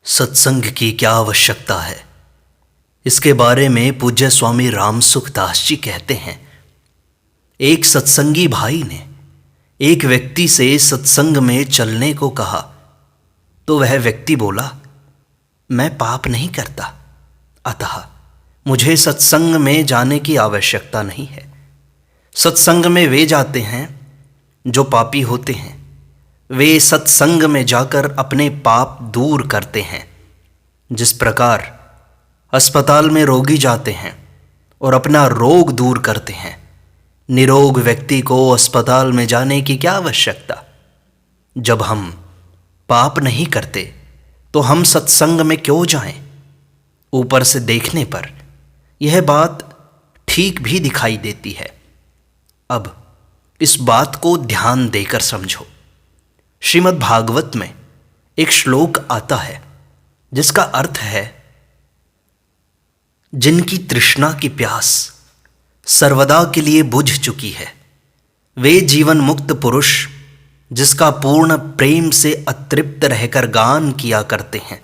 सत्संग की क्या आवश्यकता है, इसके बारे में पूज्य स्वामी रामसुख दास जी कहते हैं। एक सत्संगी भाई ने एक व्यक्ति से सत्संग में चलने को कहा तो वह व्यक्ति बोला, मैं पाप नहीं करता, अतः मुझे सत्संग में जाने की आवश्यकता नहीं है। सत्संग में वे जाते हैं जो पापी होते हैं, वे सत्संग में जाकर अपने पाप दूर करते हैं। जिस प्रकार अस्पताल में रोगी जाते हैं और अपना रोग दूर करते हैं, निरोग व्यक्ति को अस्पताल में जाने की क्या आवश्यकता। जब हम पाप नहीं करते तो हम सत्संग में क्यों जाएं? ऊपर से देखने पर यह बात ठीक भी दिखाई देती है। अब इस बात को ध्यान देकर समझो। श्रीमद् भागवत में एक श्लोक आता है जिसका अर्थ है, जिनकी तृष्णा की प्यास सर्वदा के लिए बुझ चुकी है, वे जीवन मुक्त पुरुष जिसका पूर्ण प्रेम से अतृप्त रहकर गान किया करते हैं।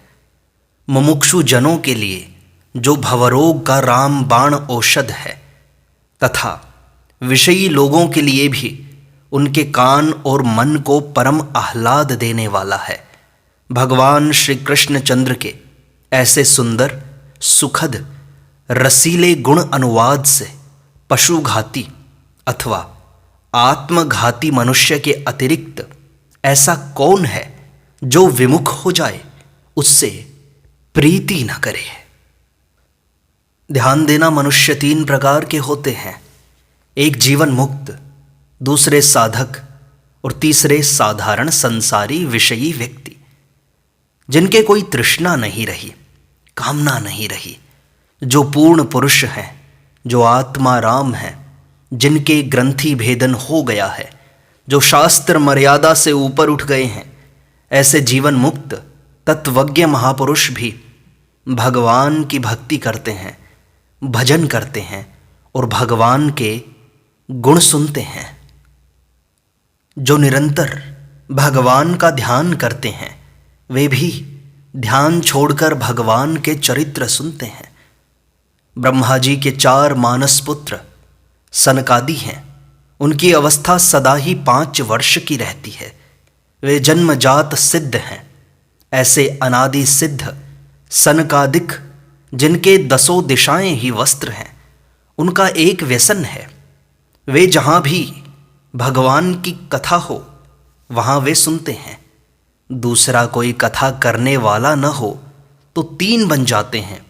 मुमुक्षु जनों के लिए जो भवरोग का राम बाण औषध है, तथा विषयी लोगों के लिए भी उनके कान और मन को परम आह्लाद देने वाला है। भगवान श्री कृष्ण चंद्र के ऐसे सुंदर, सुखद, रसीले गुण अनुवाद से पशुघाती अथवा आत्मघाती मनुष्य के अतिरिक्त ऐसा कौन है जो विमुख हो जाए, उससे प्रीति न करे। ध्यान देना, मनुष्य तीन प्रकार के होते हैं। एक जीवन मुक्त, दूसरे साधक और तीसरे साधारण संसारी विषयी व्यक्ति, जिनके कोई तृष्णा नहीं रही, कामना नहीं रही, जो पूर्ण पुरुष हैं, जो आत्मा राम हैं, जिनके ग्रंथि भेदन हो गया है, जो शास्त्र मर्यादा से ऊपर उठ गए हैं। ऐसे जीवन मुक्त तत्वज्ञ महापुरुष भी भगवान की भक्ति करते हैं, भजन करते हैं और भगवान के गुण सुनते हैं। जो निरंतर भगवान का ध्यान करते हैं, वे भी ध्यान छोड़कर भगवान के चरित्र सुनते हैं। ब्रह्मा जी के 4 मानस पुत्र सनकादि हैं। उनकी अवस्था सदा ही 5 वर्ष की रहती है। वे जन्मजात सिद्ध हैं। ऐसे अनादि सिद्ध सनकादिक, जिनके 10 दिशाएं ही वस्त्र हैं, उनका एक व्यसन है। वे जहाँ भी भगवान की कथा हो, वहाँ वे सुनते हैं। दूसरा कोई कथा करने वाला न हो तो 3 बन जाते हैं,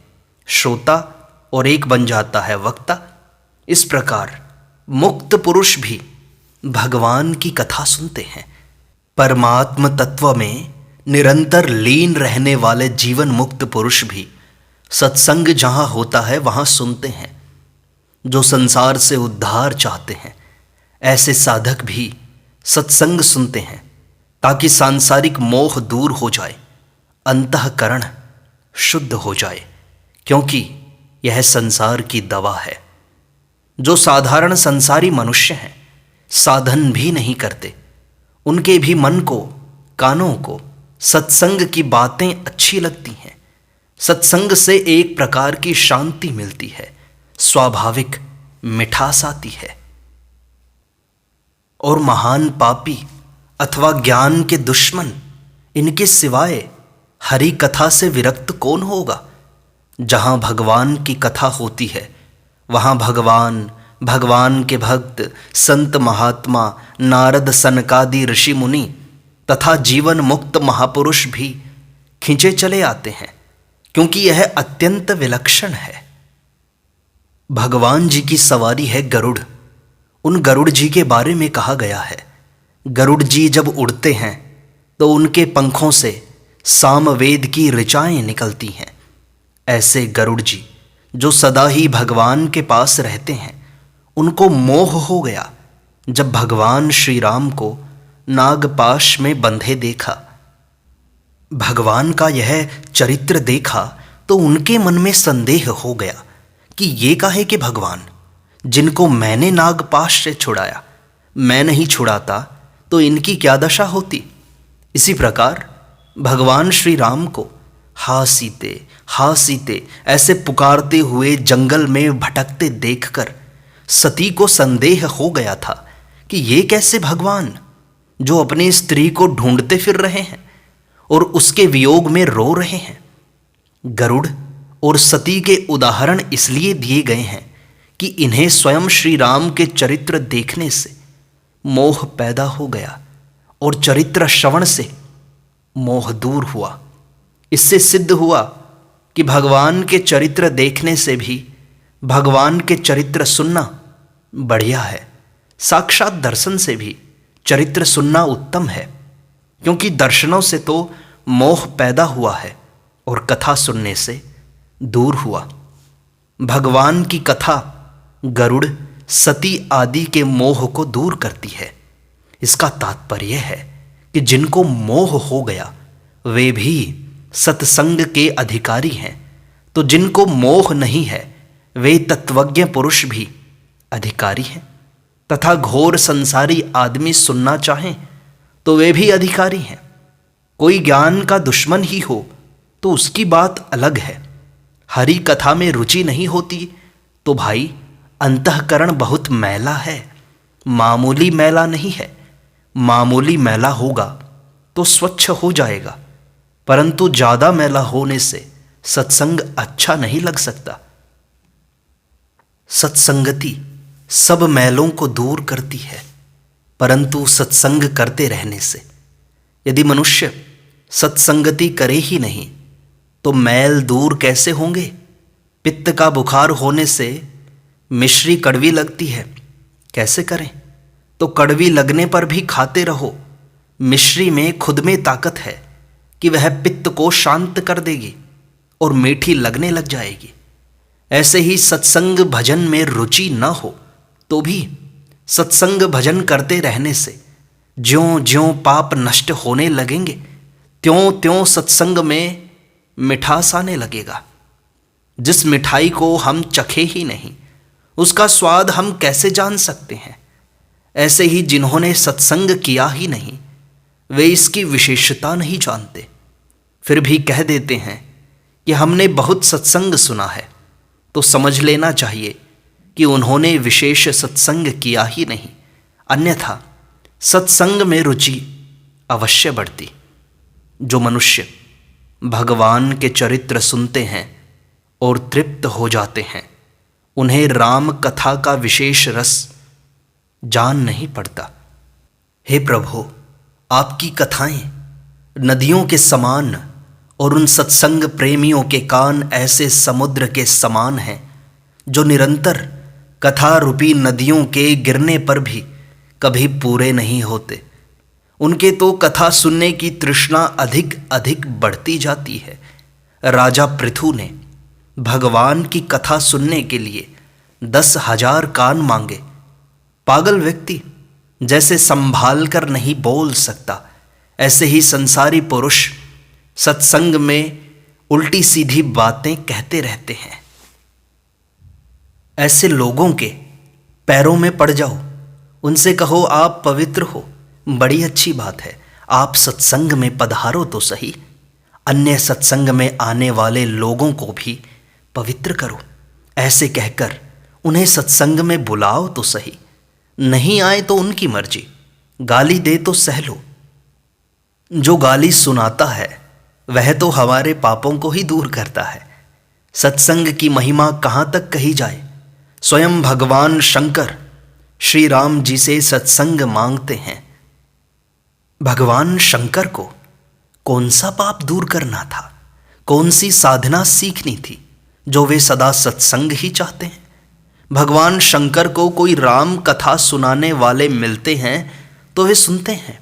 श्रोता, और एक बन जाता है वक्ता। इस प्रकार मुक्त पुरुष भी भगवान की कथा सुनते हैं। परमात्म तत्व में निरंतर लीन रहने वाले जीवन मुक्त पुरुष भी सत्संग जहाँ होता है वहाँ सुनते हैं। जो संसार से उद्धार चाहते हैं, ऐसे साधक भी सत्संग सुनते हैं, ताकि सांसारिक मोह दूर हो जाए, अंतःकरण शुद्ध हो जाए, क्योंकि यह संसार की दवा है। जो साधारण संसारी मनुष्य हैं, साधन भी नहीं करते, उनके भी मन को, कानों को सत्संग की बातें अच्छी लगती हैं। सत्संग से एक प्रकार की शांति मिलती है, स्वाभाविक मिठास आती है। और महान पापी अथवा ज्ञान के दुश्मन, इनके सिवाय हरि कथा से विरक्त कौन होगा। जहाँ भगवान की कथा होती है, वहाँ भगवान के भक्त, संत महात्मा, नारद, सनकादि ऋषि मुनि तथा जीवन मुक्त महापुरुष भी खिंचे चले आते हैं, क्योंकि यह अत्यंत विलक्षण है। भगवान जी की सवारी है गरुड़। उन गरुड़ जी के बारे में कहा गया है, गरुड़ जी जब उड़ते हैं तो उनके पंखों से सामवेद की ऋचाएं निकलती हैं। ऐसे गरुड़ जी जो सदा ही भगवान के पास रहते हैं, उनको मोह हो गया जब भगवान श्री राम को नागपाश में बंधे देखा। भगवान का यह चरित्र देखा तो उनके मन में संदेह हो गया कि ये काहे कि भगवान, जिनको मैंने नागपाश से छुड़ाया, मैं नहीं छुड़ाता तो इनकी क्या दशा होती। इसी प्रकार भगवान श्री राम को हा सीते ऐसे पुकारते हुए जंगल में भटकते देखकर सती को संदेह हो गया था कि ये कैसे भगवान जो अपनी स्त्री को ढूंढते फिर रहे हैं और उसके वियोग में रो रहे हैं। गरुड़ और सती के उदाहरण इसलिए दिए गए हैं कि इन्हें स्वयं श्री राम के चरित्र देखने से मोह पैदा हो गया और चरित्र श्रवण से मोह दूर हुआ। इससे सिद्ध हुआ कि भगवान के चरित्र देखने से भी भगवान के चरित्र सुनना बढ़िया है। साक्षात दर्शन से भी चरित्र सुनना उत्तम है, क्योंकि दर्शनों से तो मोह पैदा हुआ है और कथा सुनने से दूर हुआ। भगवान की कथा गरुड़, सती आदि के मोह को दूर करती है। इसका तात्पर्य है कि जिनको मोह हो गया वे भी सत्संग के अधिकारी हैं, तो जिनको मोह नहीं है वे तत्वज्ञ पुरुष भी अधिकारी हैं, तथा घोर संसारी आदमी सुनना चाहें तो वे भी अधिकारी हैं। कोई ज्ञान का दुश्मन ही हो तो उसकी बात अलग है। हरि कथा में रुचि नहीं होती तो भाई अंतःकरण बहुत मैला है, मामूली मैला नहीं है। मामूली मैला होगा तो स्वच्छ हो जाएगा, परंतु ज्यादा मैला होने से सत्संग अच्छा नहीं लग सकता। सत्संगति सब मैलों को दूर करती है, परंतु सत्संग करते रहने से यदि मनुष्य सत्संगति करे ही नहीं तो मैल दूर कैसे होंगे। पित्त का बुखार होने से मिश्री कड़वी लगती है, कैसे करें। तो कड़वी लगने पर भी खाते रहो। मिश्री में खुद में ताकत है कि वह पित्त को शांत कर देगी और मीठी लगने लग जाएगी। ऐसे ही सत्संग भजन में रुचि न हो तो भी सत्संग भजन करते रहने से ज्यों ज्यों पाप नष्ट होने लगेंगे त्यों त्यों सत्संग में मिठास आने लगेगा। जिस मिठाई को हम चखे ही नहीं उसका स्वाद हम कैसे जान सकते हैं। ऐसे ही जिन्होंने सत्संग किया ही नहीं वे इसकी विशेषता नहीं जानते, फिर भी कह देते हैं कि हमने बहुत सत्संग सुना है, तो समझ लेना चाहिए कि उन्होंने विशेष सत्संग किया ही नहीं, अन्यथा सत्संग में रुचि अवश्य बढ़ती। जो मनुष्य भगवान के चरित्र सुनते हैं और तृप्त हो जाते हैं उन्हें राम कथा का विशेष रस जान नहीं पड़ता। हे प्रभु, आपकी कथाएं नदियों के समान और उन सत्संग प्रेमियों के कान ऐसे समुद्र के समान हैं जो निरंतर कथा रूपी नदियों के गिरने पर भी कभी पूरे नहीं होते। उनके तो कथा सुनने की तृष्णा अधिक अधिक बढ़ती जाती है। राजा पृथु ने भगवान की कथा सुनने के लिए 10,000 कान मांगे। पागल व्यक्ति जैसे संभाल कर नहीं बोल सकता, ऐसे ही संसारी पुरुष सत्संग में उल्टी सीधी बातें कहते रहते हैं। ऐसे लोगों के पैरों में पड़ जाओ, उनसे कहो आप पवित्र हो, बड़ी अच्छी बात है, आप सत्संग में पधारो तो सही। अन्य सत्संग में आने वाले लोगों को भी पवित्र करो, ऐसे कहकर उन्हें सत्संग में बुलाओ तो सही। नहीं आए तो उनकी मर्जी, गाली दे तो सह लो। जो गाली सुनाता है वह तो हमारे पापों को ही दूर करता है। सत्संग की महिमा कहाँ तक कही जाए। स्वयं भगवान शंकर श्री राम जी से सत्संग मांगते हैं। भगवान शंकर को कौन सा पाप दूर करना था, कौन सी साधना सीखनी थी जो वे सदा सत्संग ही चाहते हैं। भगवान शंकर को कोई राम कथा सुनाने वाले मिलते हैं तो वे सुनते हैं,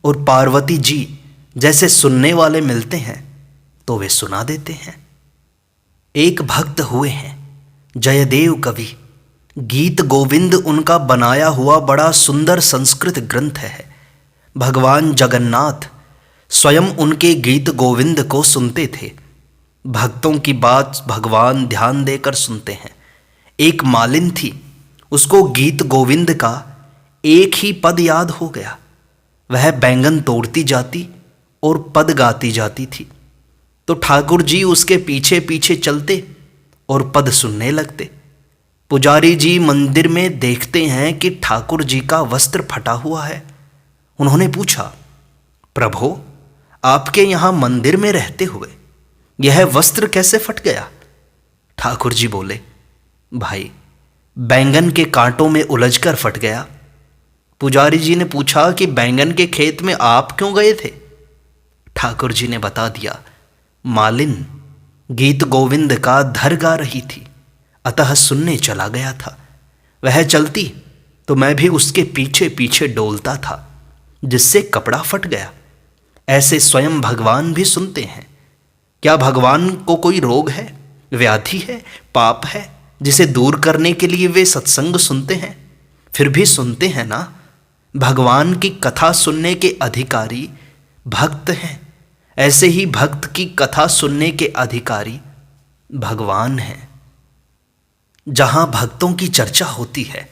और पार्वती जी जैसे सुनने वाले मिलते हैं तो वे सुना देते हैं। एक भक्त हुए हैं जयदेव कवि, गीत गोविंद उनका बनाया हुआ बड़ा सुंदर संस्कृत ग्रंथ है। भगवान जगन्नाथ स्वयं उनके गीत गोविंद को सुनते थे। भक्तों की बात भगवान ध्यान देकर सुनते हैं। एक मालिन थी, उसको गीत गोविंद का एक ही पद याद हो गया। वह बैंगन तोड़ती जाती और पद गाती जाती थी। तो ठाकुर जी उसके पीछे पीछे चलते और पद सुनने लगते। पुजारी जी मंदिर में देखते हैं कि ठाकुर जी का वस्त्र फटा हुआ है। उन्होंने पूछा, प्रभो, आपके यहाँ मंदिर में रहते हुए यह वस्त्र कैसे फट गया? ठाकुर जी बोले, भाई, बैंगन के कांटों में उलझकर फट गया। पुजारी जी ने पूछा कि बैंगन के खेत में आप क्यों गए थे? ठाकुर जी ने बता दिया, मालिन गीत गोविंद का धर गा रही थी, अतः सुनने चला गया था। वह चलती तो मैं भी उसके पीछे पीछे डोलता था, जिससे कपड़ा फट गया। ऐसे स्वयं भगवान भी सुनते हैं। क्या भगवान को कोई रोग है, व्याधि है, पाप है, जिसे दूर करने के लिए वे सत्संग सुनते हैं? फिर भी सुनते हैं ना। भगवान की कथा सुनने के अधिकारी भक्त हैं। ऐसे ही भक्त की कथा सुनने के अधिकारी भगवान हैं। जहां भक्तों की चर्चा होती है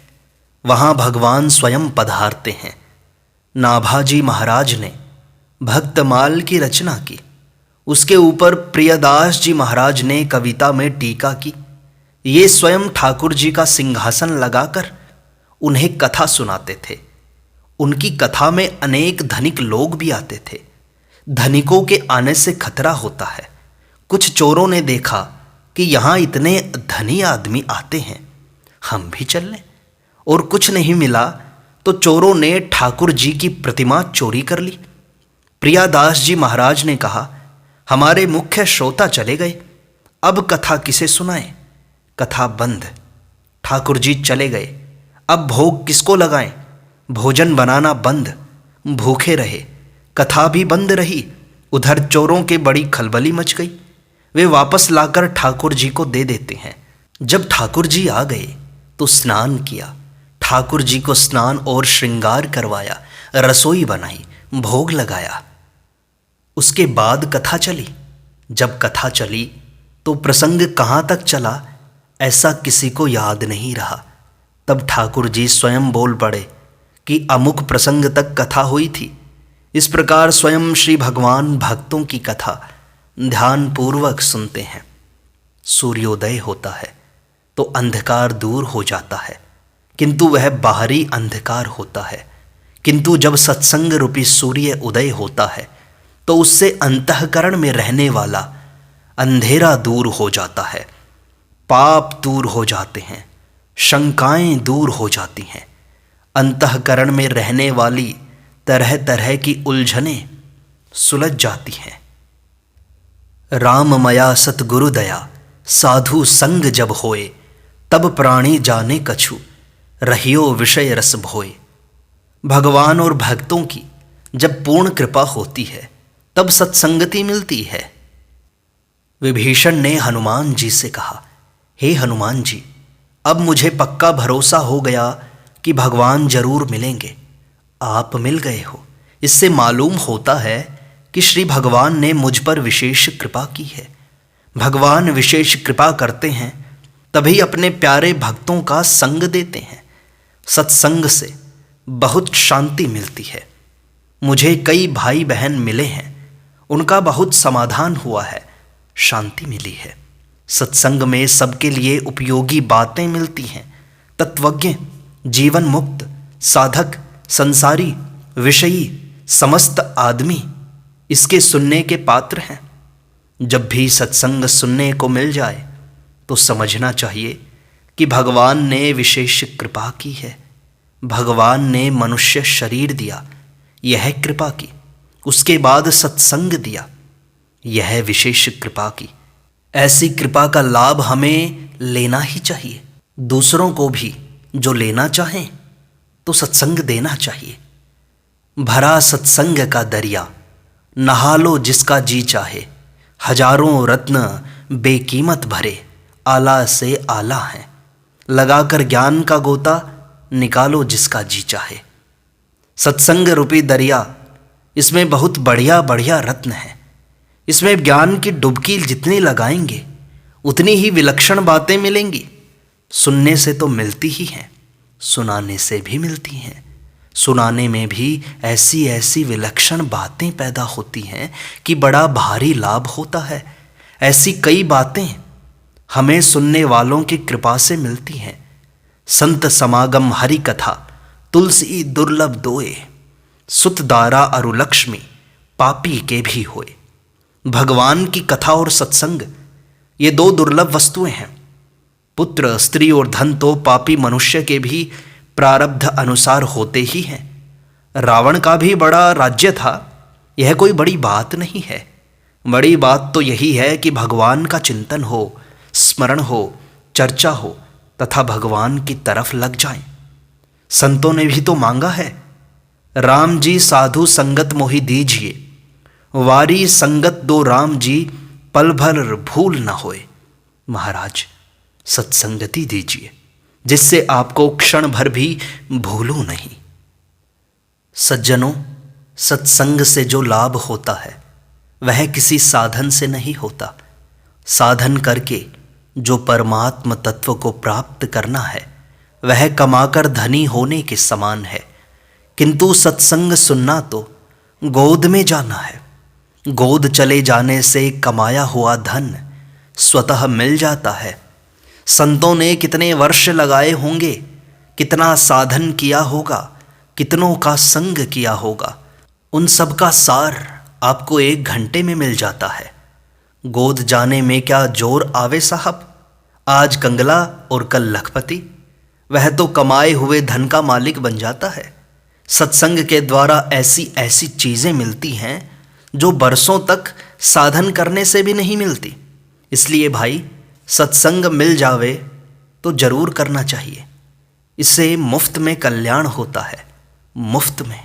वहां भगवान स्वयं पधारते हैं। नाभाजी महाराज ने भक्तमाल की रचना की। उसके ऊपर प्रियदास जी महाराज ने कविता में टीका की। ये स्वयं ठाकुर जी का सिंहासन लगाकर उन्हें कथा सुनाते थे। उनकी कथा में अनेक धनिक लोग भी आते थे। धनिकों के आने से खतरा होता है। कुछ चोरों ने देखा कि यहाँ इतने धनी आदमी आते हैं, हम भी चल लें, और कुछ नहीं मिला तो चोरों ने ठाकुर जी की प्रतिमा चोरी कर ली। प्रियादास जी महाराज ने कहा, हमारे मुख्य श्रोता चले गए, अब कथा किसे सुनाएं? कथा बंद। ठाकुर जी चले गए, अब भोग किसको लगाएं? भोजन बनाना बंद। भूखे रहे, कथा भी बंद रही। उधर चोरों के बड़ी खलबली मच गई। वे वापस लाकर ठाकुर जी को दे देते हैं। जब ठाकुर जी आ गए तो स्नान किया। ठाकुर जी को स्नान और श्रृंगार करवाया, रसोई बनाई, भोग लगाया। उसके बाद कथा चली। जब कथा चली तो प्रसंग कहाँ तक चला ऐसा किसी को याद नहीं रहा। तब ठाकुर जी स्वयं बोल पड़े कि अमुक प्रसंग तक कथा हुई थी। इस प्रकार स्वयं श्री भगवान भक्तों की कथा ध्यानपूर्वक सुनते हैं। सूर्योदय होता है तो अंधकार दूर हो जाता है, किंतु वह बाहरी अंधकार होता है। किंतु जब सत्संग रूपी सूर्य उदय होता है तो उससे अंतःकरण में रहने वाला अंधेरा दूर हो जाता है। पाप दूर हो जाते हैं, शंकाएं दूर हो जाती हैं। अंतःकरण में रहने वाली तरह तरह की उलझनें सुलझ जाती हैं। राममया सतगुरु दया साधु संग जब होए, तब प्राणी जाने कछु रहियो विषय रस भोए। भगवान और भक्तों की जब पूर्ण कृपा होती है तब सत्संगति मिलती है। विभीषण ने हनुमान जी से कहा, हे हनुमान जी, अब मुझे पक्का भरोसा हो गया कि भगवान जरूर मिलेंगे। आप मिल गए हो, इससे मालूम होता है कि श्री भगवान ने मुझ पर विशेष कृपा की है। भगवान विशेष कृपा करते हैं तभी अपने प्यारे भक्तों का संग देते हैं। सत्संग से बहुत शांति मिलती है। मुझे कई भाई बहन मिले हैं, उनका बहुत समाधान हुआ है, शांति मिली है। सत्संग में सबके लिए उपयोगी बातें मिलती हैं। तत्वज्ञ, जीवन मुक्त, साधक, संसारी, विषयी समस्त आदमी इसके सुनने के पात्र हैं। जब भी सत्संग सुनने को मिल जाए तो समझना चाहिए कि भगवान ने विशेष कृपा की है। भगवान ने मनुष्य शरीर दिया, यह कृपा की। उसके बाद सत्संग दिया, यह विशेष कृपा की। ऐसी कृपा का लाभ हमें लेना ही चाहिए। दूसरों को भी जो लेना चाहें तो सत्संग देना चाहिए। भरा सत्संग का दरिया, नहा लो जिसका जी चाहे। हजारों रत्न बेकीमत भरे, आला से आला हैं। लगाकर ज्ञान का गोता, निकालो जिसका जी चाहे। सत्संग रूपी दरिया, इसमें बहुत बढ़िया बढ़िया रत्न है। इसमें ज्ञान की डुबकी जितनी लगाएंगे उतनी ही विलक्षण बातें मिलेंगी। सुनने से तो मिलती ही हैं, सुनाने से भी मिलती हैं। सुनाने में भी ऐसी ऐसी विलक्षण बातें पैदा होती हैं कि बड़ा भारी लाभ होता है। ऐसी कई बातें हमें सुनने वालों की कृपा से मिलती हैं। संत समागम हरि कथा तुलसी दुर्लभ दोए, सुत दारा अरु लक्ष्मी पापी के भी होए। भगवान की कथा और सत्संग ये दो दुर्लभ वस्तुएं हैं। पुत्र, स्त्री और धन तो पापी मनुष्य के भी प्रारब्ध अनुसार होते ही हैं। रावण का भी बड़ा राज्य था, यह कोई बड़ी बात नहीं है। बड़ी बात तो यही है कि भगवान का चिंतन हो, स्मरण हो, चर्चा हो तथा भगवान की तरफ लग जाएं। संतों ने भी तो मांगा है, राम जी साधु संगत मोहि दीजिए, वारी संगत दो राम जी, पल भर भूल न होए। महाराज सत्संगति दीजिए जिससे आपको क्षण भर भी भूलूं नहीं। सज्जनों, सत्संग से जो लाभ होता है वह किसी साधन से नहीं होता। साधन करके जो परमात्म तत्व को प्राप्त करना है वह कमाकर धनी होने के समान है। किंतु सत्संग सुनना तो गोद में जाना है। गोद चले जाने से कमाया हुआ धन स्वतः मिल जाता है। संतों ने कितने वर्ष लगाए होंगे, कितना साधन किया होगा, कितनों का संग किया होगा, उन सब का सार आपको 1 घंटे में मिल जाता है। गोद जाने में क्या जोर आवे साहब, आज कंगला और कल लखपति। वह तो कमाए हुए धन का मालिक बन जाता है। सत्संग के द्वारा ऐसी ऐसी चीज़ें मिलती हैं जो बरसों तक साधन करने से भी नहीं मिलती। इसलिए भाई, सत्संग मिल जावे तो जरूर करना चाहिए। इससे मुफ्त में कल्याण होता है, मुफ्त में।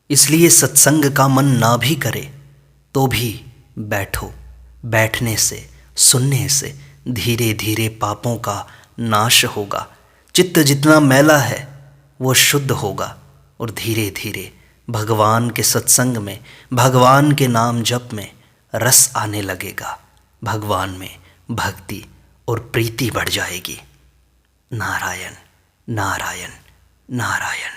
इसलिए सत्संग का मन ना भी करे तो भी बैठो। बैठने से, सुनने से धीरे धीरे पापों का नाश होगा। चित्त जितना मैला है वो शुद्ध होगा और धीरे धीरे भगवान के सत्संग में, भगवान के नाम जप में रस आने लगेगा। भगवान में भक्ति और प्रीति बढ़ जाएगी। नारायण नारायण नारायण।